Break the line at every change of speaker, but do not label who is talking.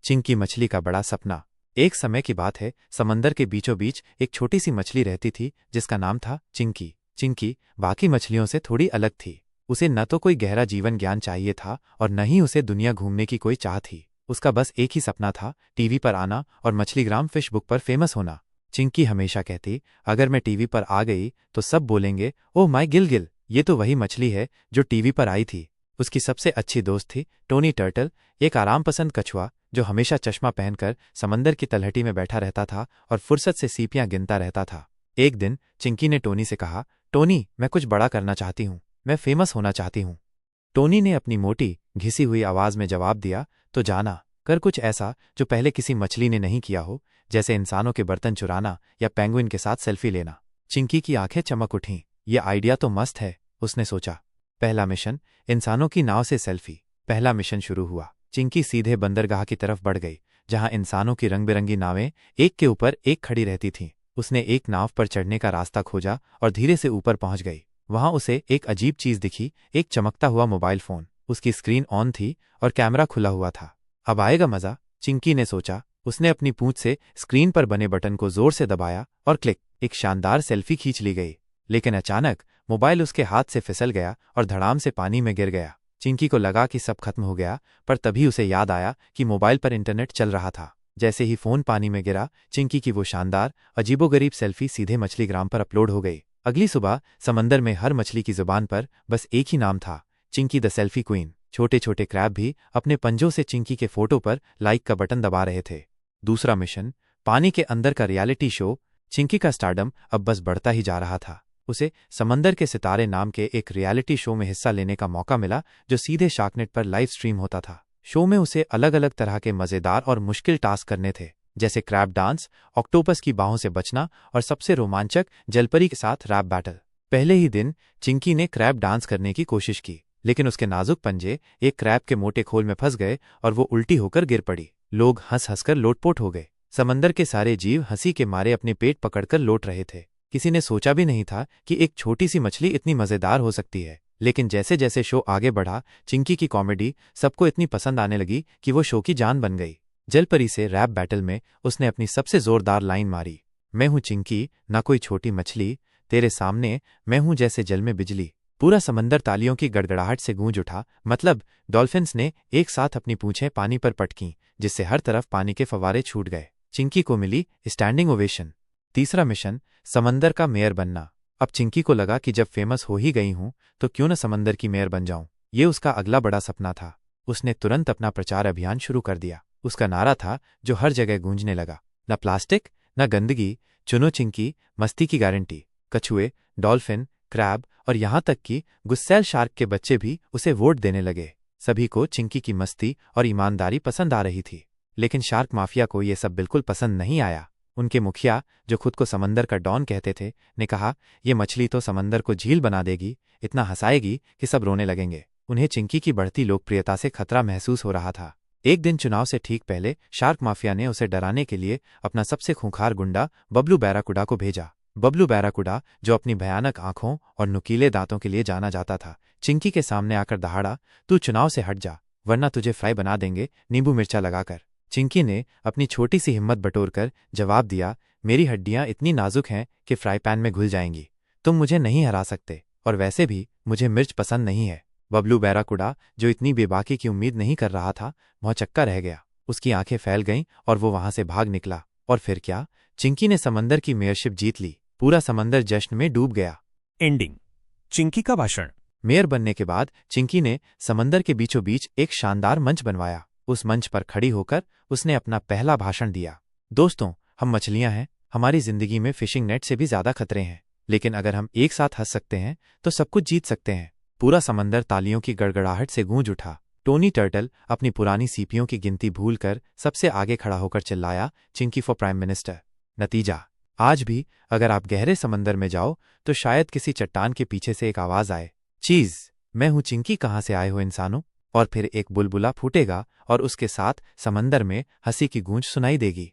चिंकी मछली का बड़ा सपना। एक समय की बात है, समंदर के बीचों बीच एक छोटी सी मछली रहती थी जिसका नाम था चिंकी। चिंकी बाकी मछलियों से थोड़ी अलग थी। उसे न तो कोई गहरा जीवन ज्ञान चाहिए था और न ही उसे दुनिया घूमने की कोई चाह थी। उसका बस एक ही सपना था, टीवी पर आना और मछलीग्राम फिश बुक पर फेमस होना। चिंकी हमेशा कहती, अगर मैं टीवी पर आ गई तो सब बोलेंगे, ओह माय गिल, ये तो वही मछली है जो टीवी पर आई थी। उसकी सबसे अच्छी दोस्त थी टोनी टर्टल, एक आराम पसंद कछुआ जो हमेशा चश्मा पहनकर समंदर की तलहटी में बैठा रहता था और फुर्सत से सीपियां गिनता रहता था। एक दिन चिंकी ने टोनी से कहा, टोनी, मैं कुछ बड़ा करना चाहती हूँ, मैं फेमस होना चाहती हूँ। टोनी ने अपनी मोटी घिसी हुई आवाज में जवाब दिया, तो जाना, कर कुछ ऐसा जो पहले किसी मछली ने नहीं किया हो, जैसे इंसानों के बर्तन चुराना या पेंगुइन के साथ सेल्फी लेना। चिंकी की आंखें चमक उठीं। ये आइडिया तो मस्त है, उसने सोचा। पहला मिशन, इंसानों की नाव से सेल्फी। पहला मिशन शुरू हुआ। चिंकी सीधे बंदरगाह की तरफ बढ़ गई, जहां इंसानों की रंग बिरंगी नावें एक के ऊपर एक खड़ी रहती थीं। उसने एक नाव पर चढ़ने का रास्ता खोजा और धीरे से ऊपर पहुंच गई। वहां उसे एक अजीब चीज दिखी, एक चमकता हुआ मोबाइल फोन। उसकी स्क्रीन ऑन थी और कैमरा खुला हुआ था। अब आएगा मजा, चिंकी ने सोचा। उसने अपनी पूंछ से स्क्रीन पर बने बटन को जोर से दबाया और क्लिक, एक शानदार सेल्फी खींच ली गई। लेकिन अचानक मोबाइल उसके हाथ से फिसल गया और धड़ाम से पानी में गिर गया। चिंकी को लगा कि सब खत्म हो गया, पर तभी उसे याद आया कि मोबाइल पर इंटरनेट चल रहा था। जैसे ही फोन पानी में गिरा, चिंकी की वो शानदार अजीबोगरीब सेल्फी सीधे मछलीग्राम पर अपलोड हो गई। अगली सुबह समंदर में हर मछली की जुबान पर बस एक ही नाम था, चिंकी द सेल्फी क्वीन। छोटे छोटे क्रैब भी अपने पंजों से चिंकी के फोटो पर लाइक का बटन दबा रहे थे। दूसरा मिशन, पानी के अंदर का रियलिटी शो। चिंकी का स्टारडम अब बस बढ़ता ही जा रहा था। उसे समंदर के सितारे नाम के एक रियलिटी शो में हिस्सा लेने का मौका मिला, जो सीधे शार्कनेट पर लाइव स्ट्रीम होता था। शो में उसे अलग अलग तरह के मजेदार और मुश्किल टास्क करने थे, जैसे क्रैब डांस, ऑक्टोपस की बाहों से बचना और सबसे रोमांचक जलपरी के साथ रैप बैटल। पहले ही दिन चिंकी ने क्रैब डांस करने की कोशिश की, लेकिन उसके नाजुक पंजे एक क्रैब के मोटे खोल में फंस गए और वो उल्टी होकर गिर पड़ी। लोग हंस हंसकर लोटपोट हो गए। समंदर के सारे जीव हंसी के मारे अपने पेट पकड़कर लौट रहे थे। किसी ने सोचा भी नहीं था कि एक छोटी सी मछली इतनी मजेदार हो सकती है। लेकिन जैसे जैसे शो आगे बढ़ा, चिंकी की कॉमेडी सबको इतनी पसंद आने लगी कि वो शो की जान बन गई। जलपरी से रैप बैटल में उसने अपनी सबसे जोरदार लाइन मारी, मैं हूं चिंकी, ना कोई छोटी मछली, तेरे सामने मैं हूं जैसे जल में बिजली। पूरा समंदर तालियों की गड़गड़ाहट से गूंज उठा। मतलब डॉल्फिन्स ने एक साथ अपनी पूंछें पानी पर पटकीं, जिससे हर तरफ पानी के फव्वारे छूट गए। चिंकी को मिली स्टैंडिंग ओवेशन। तीसरा मिशन, समंदर का मेयर बनना। अब चिंकी को लगा कि जब फेमस हो ही गई हूं तो क्यों न समंदर की मेयर बन जाऊं। ये उसका अगला बड़ा सपना था। उसने तुरंत अपना प्रचार अभियान शुरू कर दिया। उसका नारा था, जो हर जगह गूंजने लगा, न प्लास्टिक न गंदगी, चुनो चिंकी, मस्ती की गारंटी। कछुए, डॉल्फिन, क्रैब और यहां तक कि गुस्सैल शार्क के बच्चे भी उसे वोट देने लगे। सभी को चिंकी की मस्ती और ईमानदारी पसंद आ रही थी। लेकिन शार्क माफिया को ये सब बिल्कुल पसंद नहीं आया। उनके मुखिया, जो खुद को समंदर का डॉन कहते थे, ने कहा, ये मछली तो समंदर को झील बना देगी, इतना हंसाएगी कि सब रोने लगेंगे। उन्हें चिंकी की बढ़ती लोकप्रियता से खतरा महसूस हो रहा था। एक दिन चुनाव से ठीक पहले शार्क माफिया ने उसे डराने के लिए अपना सबसे खूंखार गुंडा बबलू बैराकुडा को भेजा। बबलू बैराकुडा, जो अपनी भयानक आंखों और नुकीले दांतों के लिए जाना जाता था, चिंकी के सामने आकर दहाड़ा, तू चुनाव से हट जा, वरना तुझे फ्राई बना देंगे नींबू मिर्चा लगाकर। चिंकी ने अपनी छोटी सी हिम्मत बटोरकर जवाब दिया, मेरी हड्डियां इतनी नाजुक हैं कि फ्राई पैन में घुल जाएंगी। तुम मुझे नहीं हरा सकते, और वैसे भी मुझे मिर्च पसंद नहीं है। बबलू बैराकुडा, जो इतनी बेबाकी की उम्मीद नहीं कर रहा था, भौचक्का रह गया। उसकी आंखें फैल गईं और वो वहां से भाग निकला। और फिर क्या, चिंकी ने समंदर की मेयरशिप जीत ली। पूरा समंदर जश्न में डूब गया।
एंडिंग, चिंकी का भाषण।
मेयर बनने के बाद चिंकी ने समंदर के बीचों बीच एक शानदार मंच बनवाया। उस मंच पर खड़ी होकर उसने अपना पहला भाषण दिया। दोस्तों, हम मछलियां हैं, हमारी जिंदगी में फिशिंग नेट से भी ज्यादा खतरे हैं, लेकिन अगर हम एक साथ हंस सकते हैं तो सब कुछ जीत सकते हैं। पूरा समंदर तालियों की गड़गड़ाहट से गूंज उठा। टोनी टर्टल अपनी पुरानी सीपियों की गिनती भूलकर सबसे आगे खड़ा होकर चिल्लाया, चिंकी फॉर प्राइम मिनिस्टर। नतीजा, आज भी अगर आप गहरे समंदर में जाओ तो शायद किसी चट्टान के पीछे से एक आवाज आए, चीज, मैं हूं चिंकी, कहां से आए हो इंसानों। और फिर एक बुलबुला फूटेगा और उसके साथ समंदर में हंसी की गूंज सुनाई देगी।